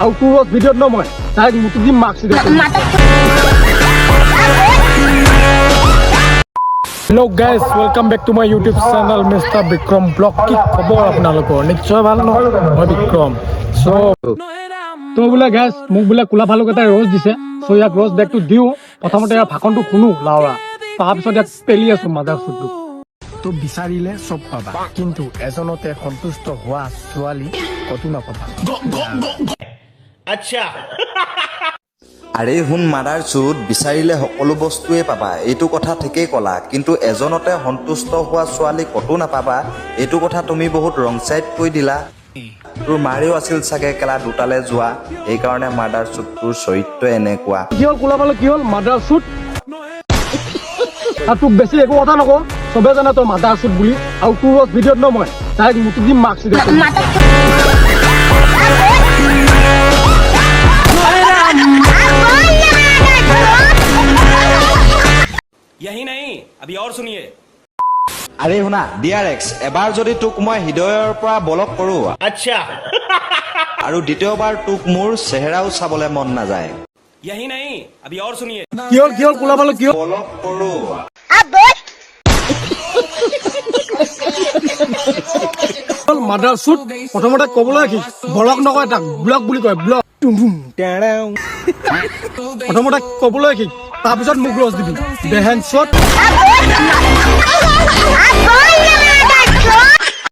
আৰু তোৰ ভিডিঅ'ত ন মই ডাইৰেক্ট মুঠি দিম marks hello' guys welcome back to my YouTube channel mister Vikram blog. কি খবৰ আপোনালোকৰ? নিশ্চয় ভাল নহয়, মই বিক্ৰম। ত' বোলে গাইজ মোক বোলে কোলা ভালুক এটাই ৰ'জ দিছে, চ' ইয়াক ৰ'জ বেগটো দিওঁ। প্ৰথমতে ইয়াৰ ভাষণটো শুনো লাউৰা, তাৰপিছত ইয়াক পেলি আছো মাদাৰ ফুডটো। তো বিচাৰিলে চব পাবা, কিন্তু এজনতে সন্তুষ্ট হোৱা ছোৱালী কতো নাপাবা। আচ্ছা আৰে শুন মাদাৰ চুট, বিচাৰিলে সকলো বস্তুৱে পাবা, এইটো কথা ঠিকেই ক'লা, কিন্তু এজনতে সন্তুষ্ট হোৱা ছোৱালী ক'তো নাপাবা, এইটো কথা তুমি বহুত ৰং চাইড কৈ দিলা। তোৰ মাৰেও আছিল চাগে কেলা দুটালে যোৱা, সেইকাৰণে মাদাৰ চুট তোৰ চৰিত্ৰ এনেকুৱা। কি হ'ল কোলা ভালুক, কি হ'ল মাদাৰ চুট? আৰু তোক বেছি একো কথা নকওঁ, চবে জানে তই মাদাৰ চুট বুলি। আৰু তোৰ ভিডিঅ'ত ন মই ডাইৰেক্ট মুঠি দিম মাৰ্কছ यही नहीं अभी और सुनिए। আৰে শুনা ডিআৰএক্স, এবাৰ যদি তোক মই হৃদয়ৰ পৰা ব্লক কৰোঁ अच्छा আৰু দ্বিতীয়বাৰ তোক মোৰ চেহেৰাও চাবলৈ মন নাযায়, यही नहीं अभी और सुनिए। কি হ'ল কোলা ভালুক, কি হ'ল? ব্লক কৰোঁ। মাদাৰ চুট প্ৰথমতে ক'বলৈ কি ব্লক নকয়, তাক ব্লক বুলি কয়। ব্লক প্ৰথমতে ক'বলৈ কি, তাৰপিছত মোক ৰজ দিবি বেহেন চট।